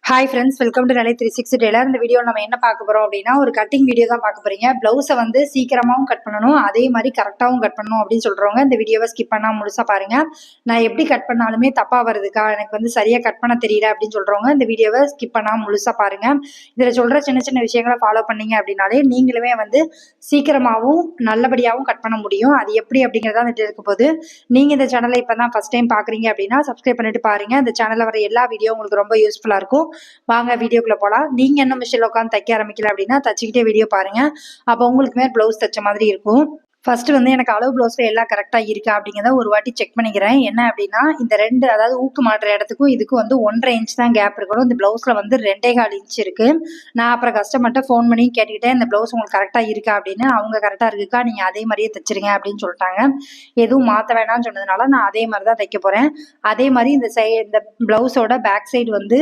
Hi friends, welcome to நிலை 360 Taylor. இந்த video நம்ம என்ன பார்க்க போகிறோம் அப்படின்னா, ஒரு கட்டிங் வீடியோ தான் பார்க்க போகிறீங்க. ப்ளவுஸை வந்து சீக்கிரமாகவும் கட் பண்ணணும், அதே மாதிரி கரெக்டாகவும் கட் பண்ணணும் அப்படின்னு சொல்கிறவங்க இந்த வீடியோவை ஸ்கிப் பண்ணால் முழுசாக பாருங்கள். நான் எப்படி கட் பண்ணாலுமே தப்பாக வருதுக்கா, எனக்கு வந்து சரியாக கட் பண்ண தெரியல அப்படின்னு சொல்கிறவங்க இந்த வீடியோவை ஸ்கிப் பண்ணாமல் முழுசாக பாருங்கள். இதில் சொல்கிற சின்ன சின்ன விஷயங்களை ஃபாலோ பண்ணீங்க அப்படின்னாலே நீங்களுமே வந்து சீக்கிரமாகவும் நல்லபடியாகவும் கட் பண்ண முடியும். அது எப்படி அப்படிங்கிறதா வந்துட்டு இருக்க போது. நீங்கள் இந்த சேனலை இப்போ தான் ஃபஸ்ட் டைம் பார்க்குறீங்க அப்படின்னா சப்ஸ்கிரைப் பண்ணிட்டு பாருங்கள். இந்த சேனலில் வர எல்லா வீடியோ உங்களுக்கு ரொம்ப யூஸ்ஃபுல்லாக இருக்கும். வாங்க வீடியோக்குள்ள போகலாம். நீங்க என்ன மிஷினில் உட்காந்து தைக்க ஆரம்பிக்கல அப்படின்னா தச்சுக்கிட்டே வீடியோ பாருங்க. அப்போ உங்களுக்குமே ப்ளவுஸ் தைச்ச மாதிரி இருக்கும். ஃபர்ஸ்ட் வந்து எனக்கு அளவு ப்ளவுஸ்ல எல்லாம் கரெக்டாக இருக்கா அப்படிங்கிறத ஒரு வாட்டி செக் பண்ணிக்கிறேன். என்ன அப்படின்னா இந்த ரெண்டு, அதாவது ஊக்கு மாட்டுற இடத்துக்கும் இதுக்கும் வந்து 1.5 இன்ச் தான் கேப் இருக்கணும். இந்த ப்ளவுஸ்ல வந்து 2.25 இன்ச் இருக்கு. நான் அப்புறம் கஸ்டமர்கிட்ட ஃபோன் பண்ணி கேட்டுக்கிட்டேன், இந்த ப்ளவுஸ் உங்களுக்கு கரெக்டாக இருக்கா அப்படின்னு. அவங்க கரெக்டாக இருக்குக்கா, நீங்க அதே மாதிரியே தைச்சிருங்க அப்படின்னு சொல்லிட்டாங்க. எதுவும் மாற்ற வேணாம்னு சொன்னதுனால நான் அதே மாதிரி தான் தைக்க போறேன். அதே மாதிரி இந்த ப்ளவுஸோட பேக் சைடு வந்து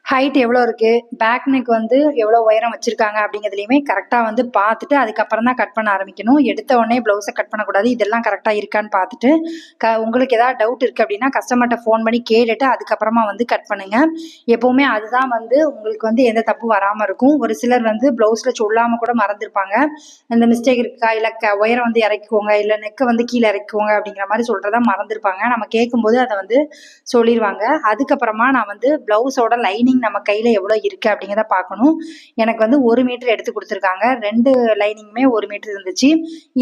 ஹைட் எவ்வளோ இருக்குது, பேக் நெக் வந்து எவ்வளோ உயரம் வச்சுருக்காங்க அப்படிங்கிறதுலையுமே கரெக்டாக வந்து பார்த்துட்டு அதுக்கப்புறம் தான் கட் பண்ண ஆரம்பிக்கணும். எடுத்த உடனே ப்ளவுஸை கட் பண்ணக்கூடாது. இதெல்லாம் கரெக்டாக இருக்கான்னு பார்த்துட்டு உங்களுக்கு ஏதாவது டவுட் இருக்குது அப்படின்னா கஸ்டமர்கிட்ட ஃபோன் பண்ணி கேட்டுட்டு அதுக்கப்புறமா வந்து கட் பண்ணுங்கள். எப்போவுமே அதுதான் வந்து உங்களுக்கு வந்து எந்த தப்பு வராமல் இருக்கும். ஒரு சிலர் வந்து ப்ளவுஸில் சொல்லாமல் கூட மறந்துருப்பாங்க. இந்த மிஸ்டேக் இருக்கா, இல்லை உயரம் வந்து இறக்கிக்கோங்க, இல்லை நெக்கை வந்து கீழே இறக்கிக்கோங்க அப்படிங்கிற மாதிரி சொல்கிறதா மறந்துருப்பாங்க. நம்ம கேட்கும்போது அதை வந்து சொல்லிடுவாங்க. அதுக்கப்புறமா நான் வந்து ப்ளவுஸோட லைனிங் நம்ம கையில எவ்வளவு இருக்கு அப்படிங்கிறத பார்க்கணும். எனக்கு வந்து 1 மீட்டர் எடுத்து கொடுத்துருக்காங்க. 2 லைனிங்குமே 1 மீட்டர் இருந்துச்சு.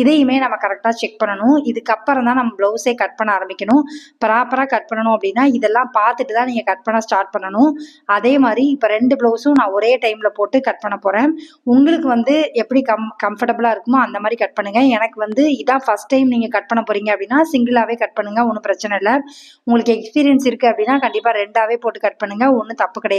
இதையுமே நம்ம கரெக்டாக செக் பண்ணணும். இதுக்கப்புறம் தான் நம்ம ப்ளவுஸே கட் பண்ண ஆரம்பிக்கணும். ப்ராப்பராக கட் பண்ணணும் அப்படின்னா இதெல்லாம் பார்த்துட்டு தான் நீங்கள் கட் பண்ண ஸ்டார்ட் பண்ணணும். அதே மாதிரி இப்போ 2 ப்ளவுஸும் நான் ஒரே டைமில் போட்டு கட் பண்ண போகிறேன். உங்களுக்கு வந்து எப்படி கம்ஃபர்டபுளாக இருக்குமோ அந்த மாதிரி கட் பண்ணுங்க. எனக்கு வந்து இதான் ஃபர்ஸ்ட் டைம் நீங்கள் கட் பண்ண போறீங்க அப்படின்னா சிங்கிளாகவே கட் பண்ணுங்க, ஒன்றும் பிரச்சனை இல்லை. உங்களுக்கு எக்ஸ்பீரியன்ஸ் இருக்குது அப்படின்னா கண்டிப்பாக 2ஆவே போட்டு கட் பண்ணுங்க, ஒன்றும் தப்பு கிடையாது.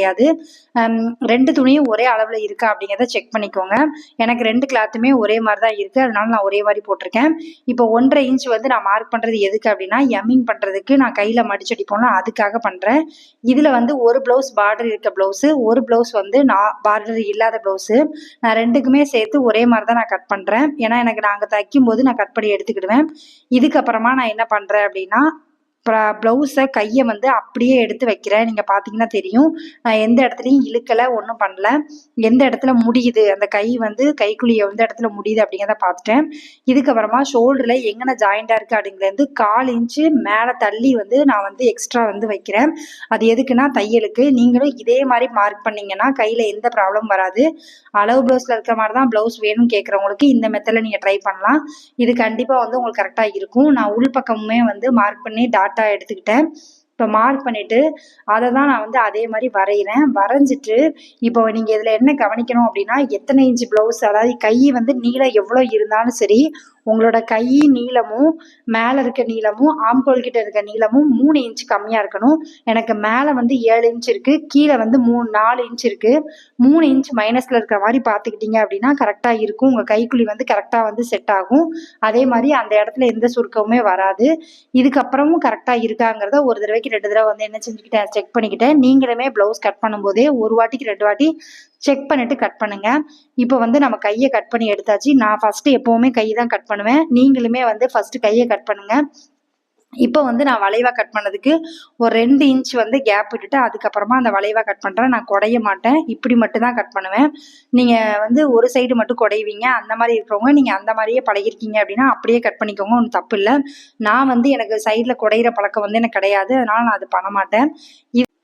2 துணியும் ஒரே அளவில் இருக்கா அப்படிங்கிறத செக் பண்ணிக்கோங்க. எனக்கு 2 கிளாத்துமே ஒரே மாதிரி தான் இருக்குது, அதனால நான் ஒரே மாதிரி போட்டிருக்கேன். இப்போ 1.5 இன்ச் வந்து நான் மார்க் பண்ணுறது எதுக்கு அப்படின்னா எம்மிங் பண்ணுறதுக்கு, நான் கையில் மடிச்சடிப்போம்ல அதுக்காக பண்ணுறேன். இதில் வந்து ஒரு ப்ளவுஸ் பார்டர் இருக்க ப்ளவுஸு, ஒரு ப்ளவுஸ் வந்து நான் பார்டர் இல்லாத ப்ளவுஸு. நான் 2க்குமே சேர்த்து ஒரே மாதிரி தான் நான் கட் பண்ணுறேன். ஏன்னா எனக்கு நாங்கள் தைக்கும்போது நான் கட் பண்ணி எடுத்துக்கிடுவேன். இதுக்கப்புறமா நான் என்ன பண்ணுறேன் அப்படின்னா ப்ளவுஸை கையை வந்து அப்படியே எடுத்து வைக்கிறேன். நீங்கள் பார்த்தீங்கன்னா தெரியும், நான் எந்த இடத்துலையும் இழுக்கலை, ஒன்றும் பண்ணல. எந்த இடத்துல முடியுது, அந்த கை வந்து கைக்குழி எந்த இடத்துல முடியுது அப்படிங்கிறத பார்த்துட்டேன். இதுக்கப்புறமா ஷோல்டரில் எங்கே ஜாயிண்டாக இருக்குது அப்படிங்கிறது 1/4 இன்ச்சு மேலே தள்ளி வந்து நான் வந்து எக்ஸ்ட்ரா வந்து வைக்கிறேன். அது எதுக்குன்னா தையலுக்கு. நீங்களும் இதே மாதிரி மார்க் பண்ணிங்கன்னா கையில் எந்த ப்ராப்ளம் வராது. அளவு ப்ளவுஸில் இருக்கிற மாதிரி தான் ப்ளவுஸ் வேணும்னு கேட்குறவங்களுக்கு இந்த மெத்தடில் நீங்கள் ட்ரை பண்ணலாம். இது கண்டிப்பாக வந்து உங்களுக்கு கரெக்டாக இருக்கும். நான் உள் பக்கமுமே வந்து மார்க் பண்ணி டாட்டா எடுத்துக்கிட்டேன். இப்போ மார்க் பண்ணிட்டு அதை தான் நான் வந்து அதே மாதிரி வரைகிறேன். வரைஞ்சிட்டு இப்போ நீங்கள் இதில் என்ன கவனிக்கணும் அப்படின்னா எத்தனை இன்ச்சு ப்ளவுஸ், அதாவது கை வந்து நீளம் எவ்வளோ இருந்தாலும் சரி, உங்களோட கை நீளமும் மேலே இருக்க நீளமும் ஆம்கோல் கிட்ட இருக்க நீளமும் 3 இன்ச் கம்மியாக இருக்கணும். எனக்கு மேலே வந்து 7 இன்ச் இருக்குது, கீழே வந்து 4 இன்ச் இருக்குது. 3 இன்ச் மைனஸில் இருக்கிற மாதிரி பார்த்துக்கிட்டீங்க அப்படின்னா கரெக்டாக இருக்கும். உங்கள் கைக்குழி வந்து கரெக்டாக வந்து செட் ஆகும். அதே மாதிரி அந்த இடத்துல எந்த சுருக்கமுமே வராது. இதுக்கப்புறமும் கரெக்டாக இருக்காங்கிறத ஒரு தடவைக்கு 2 தடவை வந்து என்ன செஞ்சுக்கிட்டேன், செக் பண்ணிக்கிட்டேன். நீங்களுமே ப்ளவுஸ் கட் பண்ணும்போதே ஒரு வாட்டிக்கு 2 வாட்டி செக் பண்ணிட்டு கட் பண்ணுங்க. இப்போ வந்து நம்ம கையை கட் பண்ணி எடுத்தாச்சு. நான் ஃபர்ஸ்ட் எப்பவுமே கை தான் கட் பண்ணுவேன். நீங்களுமே வந்து ஃபர்ஸ்ட் கையை கட் பண்ணுங்க. இப்போ வந்து நான் வளைவாக கட் பண்ணதுக்கு ஒரு 2 இன்ச் வந்து கேப் விட்டுட்டு அதுக்கப்புறமா அந்த வளைவாக கட் பண்ணுறேன். நான் குடைய மாட்டேன், இப்படி மட்டும் தான் கட் பண்ணுவேன். நீங்கள் வந்து ஒரு சைடு மட்டும் குடைவீங்க, அந்த மாதிரி இருக்கிறவங்க நீங்கள் அந்த மாதிரியே பழகிருக்கீங்க அப்படின்னா அப்படியே கட் பண்ணிக்கோங்க, ஒன்றும் தப்பு இல்லை. நான் வந்து எனக்கு சைடில் குடையிற பழக்கம் வந்து எனக்கு கிடையாது, அதனால நான் அது பண்ண மாட்டேன்.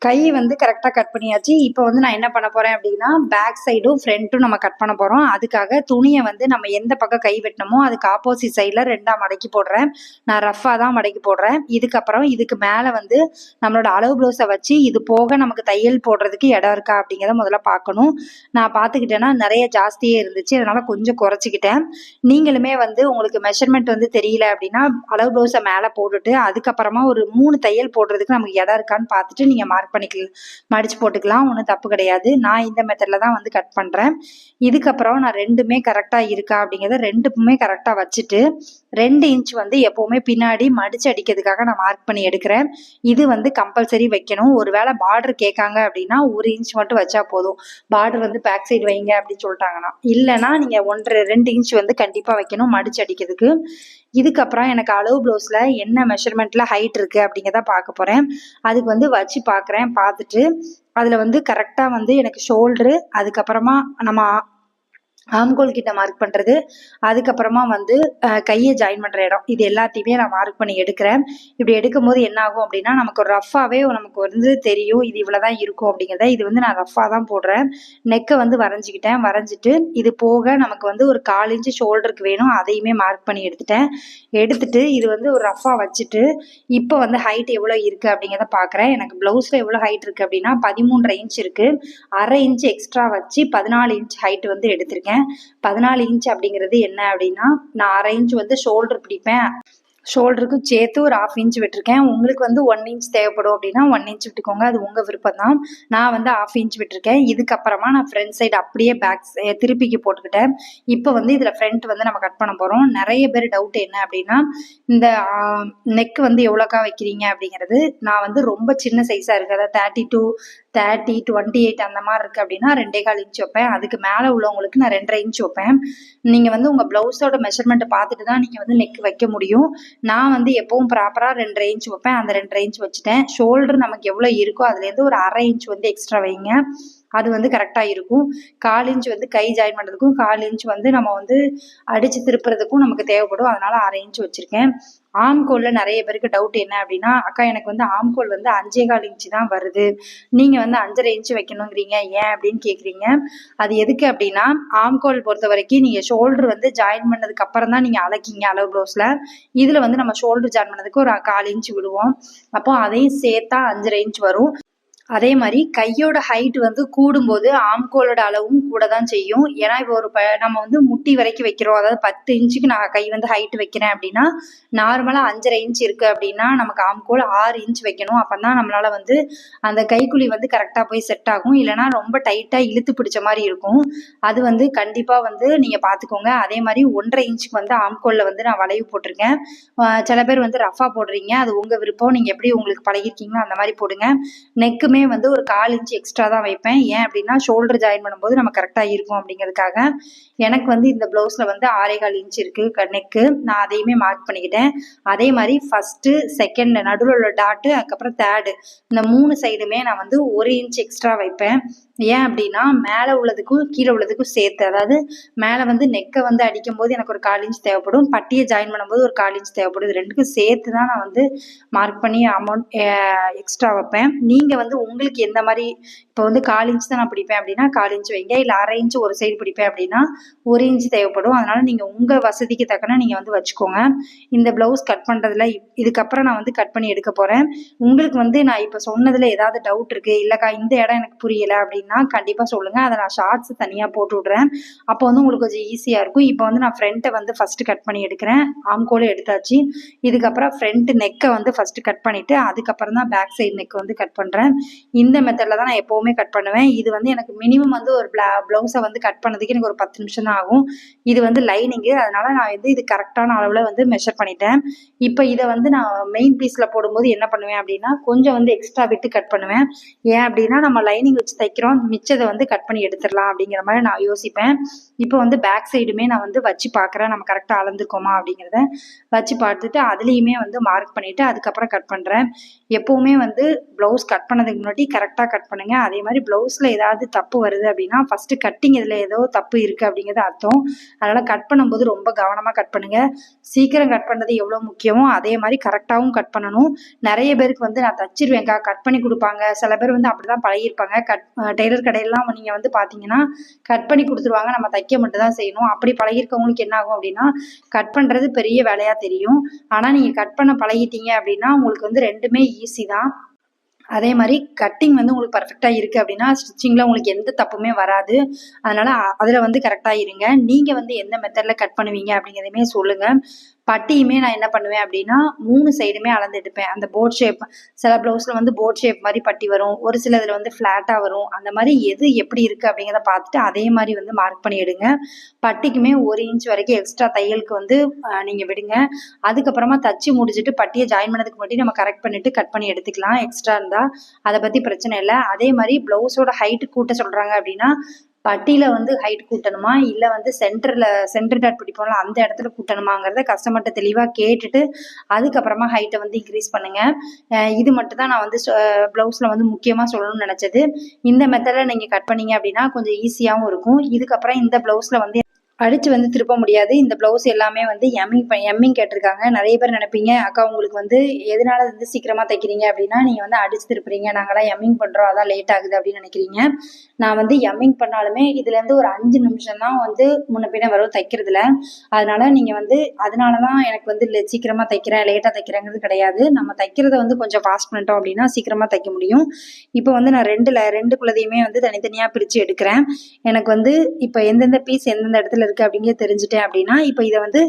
கை வந்து கரெக்டாக கட் பண்ணியாச்சு. இப்போ வந்து நான் என்ன பண்ண போகிறேன் அப்படின்னா பேக் சைடும் ஃப்ரண்ட்டும் நம்ம கட் பண்ண போகிறோம். அதுக்காக துணியை வந்து நம்ம எந்த பக்கம் கை வெட்டணுமோ அதுக்கு ஆப்போசிட் சைடில் 2ஆக மடக்கி போடுறேன். நான் ரஃப்பாக தான் மடக்கி போடுறேன். இதுக்கப்புறம் இதுக்கு மேலே வந்து நம்மளோட அளவு ப்ளவுஸை வச்சு இது போக நமக்கு தையல் போடுறதுக்கு இடம் இருக்கா அப்படிங்கிறத முதல்ல பார்க்கணும். நான் பார்த்துக்கிட்டேன்னா நிறைய ஜாஸ்தியே இருந்துச்சு, அதனால் கொஞ்சம் குறைச்சிக்கிட்டேன். நீங்களுமே வந்து உங்களுக்கு மெஷர்மெண்ட் வந்து தெரியல அப்படின்னா அளவு ப்ளவுஸை மேலே போட்டுட்டு அதுக்கப்புறமா ஒரு 3 தையல் போடுறதுக்கு நமக்கு இடம் இருக்கான்னு பார்த்துட்டு நீங்கள் மார்க் பண்ணிக்கலாம், மடிச்சு போட்டுக்கலாம், ஒன்றும் தப்பு கிடையாது. நான் இந்த மெத்தடில் தான் வந்து கட் பண்ணுறேன். இதுக்கப்புறம் நான் 2மே கரெக்டாக இருக்கா அப்படிங்கிறத 2மே கரெக்டாக வச்சுட்டு 2 இன்ச் வந்து எப்போவுமே பின்னாடி மடிச்சு அடிக்கிறதுக்காக நான் மார்க் பண்ணி எடுக்கிறேன். இது வந்து கம்பல்சரி வைக்கணும். ஒருவேளை பார்டர் கேட்காங்க அப்படின்னா 1 இன்ச் மட்டும் வச்சா போதும். பார்டர் வந்து பேக் சைடு வைங்க அப்படின்னு சொல்லிட்டாங்கன்னா, இல்லைன்னா நீங்கள் 1.5 2 இன்ச் வந்து கண்டிப்பாக வைக்கணும் மடிச்சு அடிக்கிறதுக்கு. இதுக்கப்புறம் எனக்கு அளவு ப்ளவுஸில் என்ன மெஷர்மெண்ட்டில் ஹைட் இருக்குது அப்படிங்கிறத பார்க்க போகிறேன். அதுக்கு வந்து வச்சு பார்க்குறேன். பார்த்துட்டு அதில் வந்து கரெக்டாக வந்து எனக்கு ஷோல்ட்ரு, அதுக்கப்புறமா நம்ம ஆம்கோல் கிட்ட மார்க் பண்ணுறது, அதுக்கப்புறமா வந்து கையை ஜாயின் பண்ணுற இடம், இது எல்லாத்தையுமே நான் மார்க் பண்ணி எடுக்கிறேன். இப்படி எடுக்கும் போது என்ன ஆகும் அப்படின்னா நமக்கு ஒரு ரஃபாகவே நமக்கு வந்து தெரியும் இது இவ்வளோ தான் இருக்கும் அப்படிங்கிறத. இது வந்து நான் ரஃபாக தான் போடுறேன். நெக்கை வந்து வரைஞ்சிக்கிட்டேன். வரைஞ்சிட்டு இது போக நமக்கு வந்து ஒரு 1/4 இன்ச்சு ஷோல்டருக்கு வேணும், அதையுமே மார்க் பண்ணி எடுத்துட்டேன். எடுத்துட்டு இது வந்து ஒரு ரஃபாக வச்சுட்டு இப்போ வந்து ஹைட் எவ்வளோ இருக்குது அப்படிங்கிறத பார்க்குறேன். எனக்கு ப்ளவுஸில் எவ்வளோ ஹைட் இருக்குது அப்படின்னா 13.5 இன்ச் இருக்குது. 1/2 இன்ச் எக்ஸ்ட்ரா வச்சு 14 இன்ச் ஹைட் வந்து எடுத்திருக்கேன். 14 இன்ச் அப்படிங்கிறது என்ன அப்படின்னா நான் 1/2 இன்ச் வந்து ஷோல்டர் பிடிப்பேன். ஷோல்டருக்கும் சேர்த்து ஒரு 1/2 இன்ச் விட்டுருக்கேன். உங்களுக்கு வந்து 1 இன்ச் தேவைப்படும் அப்படின்னா 1 இன்ச் விட்டுக்கோங்க, அது உங்கள் விருப்பம் தான். நான் வந்து 1/2 இன்ச் விட்டுருக்கேன். இதுக்கப்புறமா நான் ஃப்ரண்ட் சைடு அப்படியே திருப்பிக்கு போட்டுக்கிட்டேன். இப்போ வந்து இதில் ஃப்ரண்ட் வந்து நம்ம கட் பண்ண போகிறோம். நிறைய பேர் டவுட் என்ன அப்படின்னா இந்த நெக் வந்து எவ்வளோக்கா வைக்கிறீங்க அப்படிங்கிறது. நான் வந்து ரொம்ப சின்ன சைஸாக இருக்குது, அதாவது 32, 30, 28 அந்த மாதிரி இருக்குது அப்படின்னா 2.25 இன்ச் வைப்பேன். அதுக்கு மேலே உள்ளவங்களுக்கு நான் 2.5 இன்ச் வைப்பேன். நீங்கள் வந்து உங்கள் ப்ளவுஸோட மெஷர்மெண்ட்டை பார்த்துட்டு தான் நீங்கள் வந்து நெக் வைக்க முடியும். நான் வந்து எப்பவும் ப்ராப்பராக 2.5 இன்ச் வைப்பேன். அந்த 2.5 இன்ச் வச்சுட்டேன். ஷோல்டர் நமக்கு எவ்வளோ இருக்கோ அதுலேருந்து ஒரு 1/2 இன்ச் வந்து எக்ஸ்ட்ரா வைங்க, அது வந்து கரெக்டாக இருக்கும். 1/4 இன்ச் வந்து கை ஜாயின் பண்ணுறதுக்கும் 1/4 இன்ச் வந்து நம்ம வந்து அடித்து திருப்புறதுக்கும் நமக்கு தேவைப்படும். அதனால 1/2 இன்ச் வச்சுருக்கேன். ஆம்கோலில் நிறைய பேருக்கு டவுட் என்ன அப்படின்னா அக்கா எனக்கு வந்து ஆம்கோல் வந்து 5.25 இன்ச்சு தான் வருது, நீங்கள் வந்து 5.5 இன்ச்சு வைக்கணுங்கிறீங்க, ஏன் அப்படின்னு கேட்குறீங்க. அது எதுக்கு அப்படின்னா ஆம்கோல் பொறுத்த வரைக்கும் நீங்கள் ஷோல்டர் வந்து ஜாயின் பண்ணதுக்கு அப்புறம் தான் நீங்கள் அளக்கிங்க அளவு ப்ளவுஸில். இதில் வந்து நம்ம ஷோல்டர் ஜாயின் பண்ணதுக்கு ஒரு 1/4 இன்ச் விடுவோம். அப்போ அதையும் சேர்த்தா 5.5 இன்ச் வரும். அதே மாதிரி கையோட ஹைட் வந்து கூடும்போது ஆம்கோலோட அளவும் கூட தான் செய்யும். ஏன்னா இப்போ ஒரு நம்ம வந்து முட்டி வரைக்கும் வைக்கிறோம், அதாவது 10 இன்ச்சுக்கு நான் கை வந்து ஹைட் வைக்கிறேன் அப்படின்னா நார்மலாக 5.5 இன்ச் இருக்குது அப்படின்னா நமக்கு ஆம்கோல் 6 இன்ச் வைக்கணும். அப்போ தான் நம்மளால் வந்து அந்த கைக்குழி வந்து கரெக்டாக போய் செட் ஆகும். இல்லைனா ரொம்ப டைட்டாக இழுத்து பிடிச்ச மாதிரி இருக்கும். அது வந்து கண்டிப்பாக வந்து நீங்கள் பார்த்துக்கோங்க. அதே மாதிரி 1.5 இன்ச்சுக்கு வந்து ஆம்கோலில் வந்து நான் வளைவு போட்டிருக்கேன். சில பேர் வந்து ரஃபாக போடுறீங்க, அது உங்கள் விருப்பம். நீங்கள் எப்படி உங்களுக்கு பழகிருக்கீங்களோ அந்த மாதிரி போடுங்க. நெக்குமே வந்து ஒரு 1/4 இன்ச் எக்ஸ்ட்ரா தான் வைப்பேன். ஏன் அப்படின்னா ஷோல்டர் ஜாயின் பண்ணும்போது நம்ம கரெக்டாக இருக்கும் அப்படிங்கிறதுக்காக. எனக்கு வந்து இந்த ப்ளவுஸில் வந்து 6.25 இன்ச் இருக்குது நெக்கு. நான் அதையுமே மார்க் பண்ணிக்கிட்டேன். அதே மாதிரி ஃபஸ்ட்டு, செகண்ட், நடுவில் உள்ள டாட்டு, அதுக்கப்புறம் தேர்டு, இந்த 3 சைடுமே நான் வந்து 1 இன்ச் எக்ஸ்ட்ரா வைப்பேன். ஏன் அப்படின்னா மேலே உள்ளதுக்கும் கீழே உள்ளதுக்கும் சேர்த்து, அதாவது மேலே வந்து நெக்கை வந்து அடிக்கும் போது எனக்கு ஒரு 1/4 இன்ச் தேவைப்படும், பட்டியை ஜாயின் பண்ணும்போது ஒரு 1/4 இன்ச் தேவைப்படும். இது ரெண்டுக்கும் சேர்த்து தான் நான் வந்து மார்க் பண்ணி அமௌண்ட் எக்ஸ்ட்ரா வைப்பேன். நீங்கள் வந்து உங்களுக்கு எந்த மாதிரி, இப்போ வந்து 1/4 இன்ச் தான் நான் பிடிப்பேன் அப்படின்னா 1/4 இன்ச் வைங்க. இல்லை 1/2 இன்ச் ஒரு சைடு பிடிப்பேன் அப்படின்னா 1 இன்ச் தேவைப்படும். அதனால நீங்கள் உங்கள் வசதிக்கு தக்கன நீங்கள் வந்து வச்சுக்கோங்க. இந்த ப்ளவுஸ் கட் பண்ணுறதுல இதுக்கப்புறம் நான் வந்து கட் பண்ணி எடுக்க போகிறேன். உங்களுக்கு வந்து நான் இப்போ சொன்னதில் ஏதாவது டவுட் இருக்குது, இல்லைக்கா இந்த இடம் எனக்கு புரியலை அப்படின்னா கண்டிப்பாக சொல்லுங்கள். அதை நான் ஷார்ட்ஸ் தனியாக போட்டு விட்றேன். அப்போ வந்து உங்களுக்கு கொஞ்சம் ஈஸியாக இருக்கும். இப்போ வந்து நான் ஃப்ரண்ட்டை வந்து ஃபஸ்ட்டு கட் பண்ணி எடுக்கிறேன். ஆம்கோலை எடுத்தாச்சு. இதுக்கப்புறம் ஃப்ரண்ட் நெக்கை வந்து ஃபஸ்ட்டு கட் பண்ணிவிட்டு அதுக்கப்புறம் தான் பேக் சைடு நெக் வந்து கட் பண்ணுறேன். இந்த மெத்தடில் தான் நான் எப்போவுமே கட் பண்ணுவேன். இது வந்து எனக்கு மினிமம் வந்து ஒரு ப்ளவுஸை வந்து கட் பண்ணதுக்கு எனக்கு ஒரு 10 நிமிஷம் தான் ஆகும். இது வந்து லைனிங்கு, அதனால் நான் வந்து இது கரெக்டான அளவில் வந்து மெஷர் பண்ணிட்டேன். இப்போ இதை வந்து நான் மெயின் பீஸில் போடும்போது என்ன பண்ணுவேன் அப்படின்னா கொஞ்சம் வந்து எக்ஸ்ட்ரா விட்டு கட் பண்ணுவேன். ஏன் அப்படின்னா நம்ம லைனிங் வச்சு தைக்கிறோம், மிச்சதை வந்து கட் பண்ணி எடுத்துடலாம் அப்படிங்கிற மாதிரி நான் யோசிப்பேன். இப்போ வந்து பேக் சைடுமே நான் வந்து வச்சு பார்க்குறேன், நம்ம கரெக்டாக அளந்துருக்கோமா அப்படிங்கிறத வச்சு பார்த்துட்டு அதுலேயுமே வந்து மார்க் பண்ணிவிட்டு அதுக்கப்புறம் கட் பண்ணுறேன். எப்போவுமே வந்து ப்ளவுஸ் கட் பண்ணதுக்கு முன்னாடி கரெக்டாக கட் பண்ணுங்கள். அதே மாதிரி ப்ளவுஸில் ஏதாவது தப்பு வருது அப்படின்னா ஃபஸ்ட்டு கட்டிங் இதில் ஏதோ தப்பு இருக்குது அப்படிங்கிறது அர்த்தம். அதனால் கட் பண்ணும்போது ரொம்ப கவனமாக கட் பண்ணுங்கள். சீக்கிரம் கட் பண்ணுறது எவ்வளோ முக்கியமோ அதே மாதிரி கரெக்டாகவும் கட் பண்ணணும். நிறைய பேருக்கு வந்து நான் தச்சிருவேங்க்கா கட் பண்ணி கொடுப்பாங்க, சில பேர் வந்து அப்படி தான் பழகிருப்பாங்க. டெய்லர் கடையெல்லாம் நீங்கள் வந்து பார்த்தீங்கன்னா கட் பண்ணி கொடுத்துருவாங்க, நம்ம தைக்க மட்டும் தான் செய்யணும். அப்படி பழகிருக்கவங்களுக்கு என்ன ஆகும் அப்படின்னா கட் பண்ணுறது பெரிய வேலையாக தெரியும். ஆனால் நீங்கள் கட் பண்ண பழகிட்டீங்க அப்படின்னா உங்களுக்கு வந்து ரெண்டுமே ஈஸி தான். அதே மாதிரி கட்டிங் வந்து உங்களுக்கு பர்ஃபெக்டாக இருக்குது அப்படின்னா ஸ்டிச்சிங்கில் உங்களுக்கு எந்த தப்புமே வராது. அதனால் அதில் வந்து கரெக்டாக இருங்க. நீங்கள் வந்து எந்த மெத்தடில் கட் பண்ணுவீங்க அப்படிங்கிறதையுமே சொல்லுங்கள். பட்டியுமே நான் என்ன பண்ணுவேன் அப்படின்னா 3 சைடுமே அளந்து எடுப்பேன். அந்த போட் ஷேப், சில ப்ளவுஸில் வந்து போட் ஷேப் மாதிரி பட்டி வரும், ஒரு சில இதில் வந்து ஃப்ளாட்டாக வரும். அந்த மாதிரி எது எப்படி இருக்குது அப்படிங்கிறத பார்த்துட்டு அதே மாதிரி வந்து மார்க் பண்ணி எடுங்க. பட்டிக்குமே 1 இன்ச் வரைக்கும் எக்ஸ்ட்ரா தையலுக்கு வந்து நீங்கள் விடுங்க. அதுக்கப்புறமா தச்சு முடிச்சுட்டு பட்டியை ஜாயின் பண்ணதுக்கு மட்டும் நம்ம கரெக்ட் பண்ணிவிட்டு கட் பண்ணி எடுத்துக்கலாம். எக்ஸ்ட்ரா இருந்தால் அதை பற்றி பிரச்சனை இல்லை. அதே மாதிரி ப்ளவுஸோட ஹைட்டு கூட்ட சொல்கிறாங்க அப்படின்னா பட்டியில் வந்து ஹைட் கூட்டணுமா இல்லை வந்து சென்டர் டாட் பிடிப்போம்ல அந்த இடத்துல கூட்டணுமாங்கிறத கஸ்டமர்கிட்ட தெளிவாக கேட்டுட்டு அதுக்கப்புறமா ஹைட்டை வந்து இன்க்ரீஸ் பண்ணுங்கள். இது மட்டும் தான் நான் வந்து ப்ளவுஸில் வந்து முக்கியமாக சொல்லணும்னு நினச்சது. இந்த மெத்தடில் நீங்கள் கட் பண்ணீங்க அப்படின்னா கொஞ்சம் ஈஸியாகவும் இருக்கும். இதுக்கப்புறம் இந்த ப்ளவுஸில் வந்து அடித்து வந்து திருப்ப முடியாது. இந்த ப்ளவுஸ் எல்லாமே வந்து எம்மிங் கேட்டிருக்காங்க. நிறைய பேர் நினைப்பீங்க, அக்கா உங்களுக்கு வந்து எதனால வந்து சீக்கிரமாக தைக்கிறீங்க அப்படின்னா நீங்கள் வந்து அடித்து திருப்புறீங்க, நாங்களாம் எம்மிங் பண்ணுறோம் அதான் லேட் ஆகுது அப்படின்னு நினைக்கிறீங்க. நான் வந்து எம்மிங் பண்ணாலுமே இதுலேருந்து ஒரு 5 நிமிஷம் தான் வந்து முன்ன பின்ன வரும் தைக்கிறதுல. அதனால நீங்கள் வந்து அதனால தான் எனக்கு வந்து சீக்கிரமாக தைக்கிறேன் லேட்டாக தைக்கிறேங்கிறது கிடையாது. நம்ம தைக்கிறத வந்து கொஞ்சம் ஃபாஸ்ட் பண்ணிட்டோம் அப்படின்னா சீக்கிரமாக தைக்க முடியும். இப்போ வந்து நான் ரெண்டு குலதையுமே வந்து தனித்தனியாக பிரித்து எடுக்கிறேன். எனக்கு வந்து இப்போ எந்தெந்த பீஸ் எந்தெந்த இடத்துல இருக்குது அப்படிங்கிறது தெரிஞ்சுட்டேன் அப்படின்னா இப்போ இதை வந்து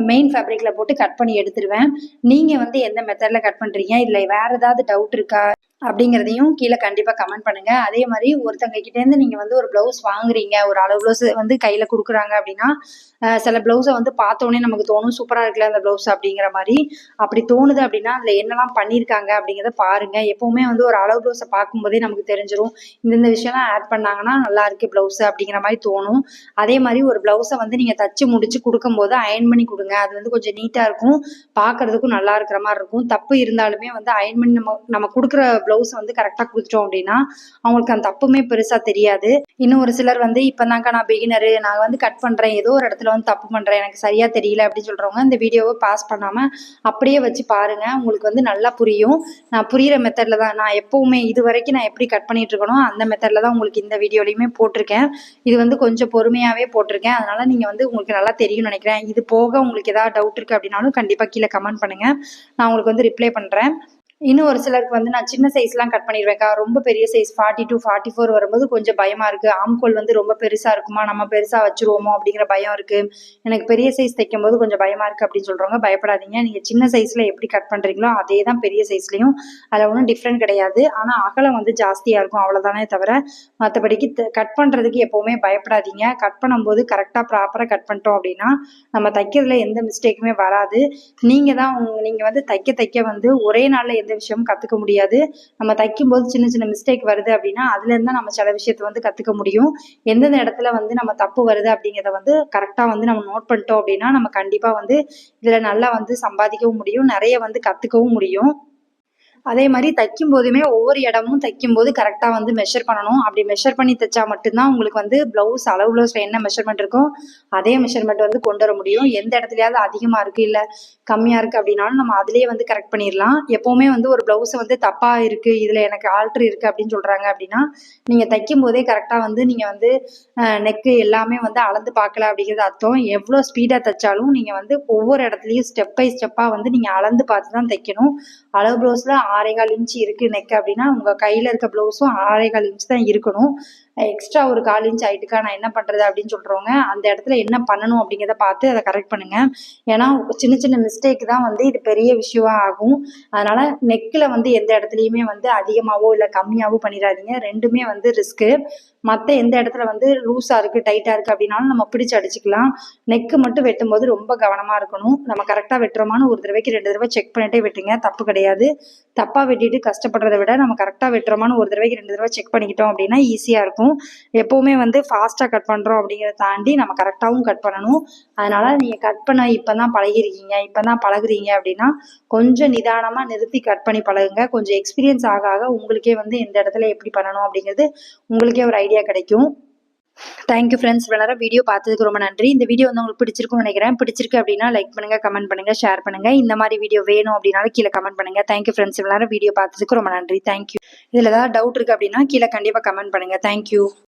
மெயின் ஃபேப்ரிக்ல போட்டு கட் பண்ணி எடுத்துருவேன். நீங்கள் வந்து எந்த மெத்தடில் கட் பண்ணுறீங்க, இதில் வேறு ஏதாவது டவுட் இருக்கா அப்படிங்கிறதையும் கீழே கண்டிப்பாக கமெண்ட் பண்ணுங்கள். அதே மாதிரி ஒருத்தங்க கிட்டேருந்து நீங்கள் வந்து ஒரு ப்ளவுஸ் வாங்குறீங்க, ஒரு அளவு ப்ளவுஸ் வந்து கையில் கொடுக்குறாங்க அப்படின்னா சில ப்ளவுஸை வந்து பார்த்தோன்னே நமக்கு தோணும் சூப்பராக இருக்குல்ல அந்த ப்ளவுஸ் அப்படிங்கிற மாதிரி. அப்படி தோணுது அப்படின்னா அதில் என்னெல்லாம் பண்ணியிருக்காங்க அப்படிங்கிறத பாருங்கள். எப்போவுமே வந்து ஒரு அளவு ப்ளவுஸை பார்க்கும்போதே நமக்கு தெரிஞ்சிடும் இந்தந்த விஷயம்லாம் ஆட் பண்ணாங்கன்னா நல்லா இருக்கு ப்ளவுஸு அப்படிங்கிற மாதிரி தோணும். அதே மாதிரி ஒரு ப்ளவுஸை வந்து நீங்கள் தச்சு முடிச்சு கொடுக்கும்போது அயன் பண்ணி கொடுங்க. அது வந்து கொஞ்சம் நீட்டாக இருக்கும், பார்க்கறதுக்கும் நல்லா இருக்கிற மாதிரி இருக்கும். தப்பு இருந்தாலுமே வந்து அயன் பண்ணி நம்ம கொடுக்குற ப்ளவுஸ் வந்து கரெக்டாக கொடுத்துட்டோம் அப்படின்னா அவங்களுக்கு அந்த தப்புமே பெருசாக தெரியாது. இன்னும் ஒரு சிலர் வந்து இப்போதாங்க்கா நான் பிகினரு, நான் வந்து கட் பண்ணுறேன், ஏதோ ஒரு இடத்துல வந்து தப்பு பண்ணுறேன், எனக்கு சரியாக தெரியல அப்படின்னு சொல்கிறவங்க இந்த வீடியோவை பாஸ் பண்ணாமல் அப்படியே வச்சு பாருங்கள். உங்களுக்கு வந்து நல்லா புரியும். நான் புரிகிற மெத்தடில் தான் நான் எப்போவுமே இது வரைக்கும் நான் எப்படி கட் பண்ணிட்டு இருக்கணும் அந்த மெத்தடில் தான் உங்களுக்கு இந்த வீடியோலையுமே போட்டிருக்கேன். இது வந்து கொஞ்சம் பொறுமையாகவே போட்டிருக்கேன். அதனால் நீங்கள் வந்து உங்களுக்கு நல்லா தெரியும்னு நினைக்கிறேன். இது போக உங்களுக்கு ஏதாவது டவுட் இருக்குது அப்படின்னாலும் கண்டிப்பாக கீழே கமெண்ட் பண்ணுங்கள், நான் உங்களுக்கு வந்து ரிப்ளை பண்ணுறேன். இன்னும் ஒரு சிலருக்கு வந்து நான் சின்ன சைஸ்லாம் கட் பண்ணிடுவேன்க்கா. ரொம்ப பெரிய சைஸ் 42, 44 வரும்போது கொஞ்சம் பயமாக இருக்குது. ஆம்கோல் வந்து ரொம்ப பெருசாக இருக்குமா, நம்ம பெருசாக வச்சுருவோமோ அப்படிங்கிற பயம் இருக்குது. எனக்கு பெரிய சைஸ் தைக்கும்போது கொஞ்சம் பயமாக இருக்குது அப்படின்னு சொல்கிறவங்க பயப்படாதீங்க. நீங்கள் சின்ன சைஸில் எப்படி கட் பண்ணுறீங்களோ அதே தான் பெரிய சைஸ்லேயும். அதில் ஒன்றும் டிஃப்ரெண்ட் கிடையாது. ஆனால் அகலம் வந்து ஜாஸ்தியாக இருக்கும் அவ்வளோதானே தவிர மற்றபடிக்கு கட் பண்ணுறதுக்கு எப்போவுமே பயப்படாதீங்க. கட் பண்ணும்போது கரெக்டாக ப்ராப்பராக கட் பண்ணிட்டோம் அப்படின்னா நம்ம தைக்கிறதுல எந்த மிஸ்டேக்குமே வராது. நீங்கள் வந்து தைக்க வந்து ஒரே நாளில் எந்த விஷயமும் கற்றுக்க முடியாது. நம்ம தைக்கும்போது சின்ன சின்ன மிஸ்டேக் வருது அப்படின்னா அதுலேருந்து தான் நம்ம சில விஷயத்தை வந்து கற்றுக்க முடியும். எந்தெந்த இடத்துல வந்து நம்ம தப்பு வருது அப்படிங்கிறத வந்து கரெக்டாக வந்து நம்ம நோட் பண்ணிட்டோம் அப்படின்னா நம்ம கண்டிப்பாக வந்து இதில் நல்லா வந்து சம்பாதிக்கவும் முடியும், நிறைய வந்து கற்றுக்கவும் முடியும். அதே மாதிரி தைக்கும் போதுமே ஒவ்வொரு இடமும் தைக்கும்போது கரெக்டாக வந்து மெஷர் பண்ணணும். அப்படி மெஷர் பண்ணி தைச்சா மட்டும்தான் உங்களுக்கு வந்து அளவு ப்ளவுஸில் என்ன மெஷர்மெண்ட் இருக்கோ அதே மெஷர்மெண்ட் வந்து கொண்டு வர முடியும். எந்த இடத்துலையாவது அதிகமாக இருக்குது இல்லை கம்மியாக இருக்குது அப்படின்னாலும் நம்ம அதிலேயே வந்து கரெக்ட் பண்ணிடலாம். எப்போவுமே வந்து ஒரு ப்ளவுஸை வந்து தப்பாக இருக்குது, இதில் எனக்கு ஆல்ட்ரு இருக்குது அப்படின்னு சொல்கிறாங்க அப்படின்னா நீங்கள் தைக்கும் போதே கரெக்டாக வந்து நீங்கள் வந்து நெக்கு எல்லாமே வந்து அளந்து பார்க்கல அப்படிங்கிறது அர்த்தம். எவ்வளோ ஸ்பீடாக தைச்சாலும் நீங்கள் வந்து ஒவ்வொரு இடத்துலையும் ஸ்டெப் பை ஸ்டெப்பாக வந்து நீங்கள் அளந்து பார்த்து தான் தைக்கணும். அளவு ப்ளவுஸில் 6.25 இன்ச்சு இருக்குது நெக் அப்படின்னா உங்கள் கையில் இருக்க ப்ளவுஸும் 6.25 இன்ச்சு தான் இருக்கணும். எக்ஸ்ட்ரா ஒரு 1/4 இன்ச் ஆயிட்டுக்கா நான் என்ன பண்ணுறது அப்படின்னு சொல்கிறவங்க அந்த இடத்துல என்ன பண்ணணும் அப்படிங்கிறத பார்த்து அதை கரெக்ட் பண்ணுங்கள். ஏன்னா சின்ன சின்ன மிஸ்டேக் தான் வந்து இது பெரிய விஷயமாக ஆகும். அதனால் நெக்கில் வந்து எந்த இடத்துலையுமே வந்து அதிகமாகவோ இல்லை கம்மியாகவோ பண்ணிடாதீங்க. ரெண்டுமே வந்து ரிஸ்க்கு. மற்ற எந்த இடத்துல வந்து லூஸாக இருக்குது டைட்டாக இருக்குது அப்படின்னாலும் நம்ம பிடிச்சி அடிச்சுக்கலாம். நெக்கு மட்டும் வெட்டும்போது ரொம்ப கவனமாக இருக்கணும். நம்ம கரெக்டாக வெட்டுறோமான்னு ஒரு தடவைக்கு 2 தடவை செக் பண்ணிட்டே வெட்டுங்க, தப்பு கிடையாது. தப்பாக வெட்டிட்டு கஷ்டப்படுறதை விட நம்ம கரெக்டாக வெட்டுறோமான்னு ஒரு தடவைக்கு 2 தடவை செக் பண்ணிக்கிட்டோம் அப்படின்னா ஈஸியாக இருக்கும். எப்போவுமே வந்து ஃபாஸ்ட்டாக கட் பண்ணுறோம் அப்படிங்கிறத தாண்டி நம்ம கரெக்டாகவும் கட் பண்ணணும். அதனால் நீங்கள் கட் பண்ண இப்போ தான் பழகிருக்கீங்க, இப்போ தான் பழகுறீங்க அப்படின்னா கொஞ்சம் நிதானமாக நிறுத்தி கட் பண்ணி பழகுங்க. கொஞ்சம் எக்ஸ்பீரியன்ஸ் ஆக ஆக உங்களுக்கே வந்து எந்த இடத்துல எப்படி பண்ணணும் அப்படிங்கிறது உங்களுக்கே ஒரு ஐடியா கிடைக்கும். Thank you friends. இவ்வளோ நேரம் வீடியோ பார்த்ததுக்கு ரொம்ப நன்றி. இந்த வீடியோ வந்து உங்களுக்கு பிடிச்சிருக்கும்னு நினைக்கிறேன். பிடிச்சிருக்கு அப்படின்னா லைக் பண்ணுங்கள், கமெண்ட் பண்ணுங்கள், ஷேர் பண்ணுங்கள். இந்த மாதிரி வீடியோ வேணும் அப்படின்னாலும் கீழே கமெண்ட் பண்ணுங்கள். Thank you friends. இவ்வளோ நேரம் வீடியோ பார்த்ததுக்கு ரொம்ப நன்றி. தேங்க்யூ. இதில் ஏதாவது டவுட் இருக்குது அப்படின்னா கீழே கண்டிப்பாக கமெண்ட் பண்ணுங்கள். தேங்க்யூ.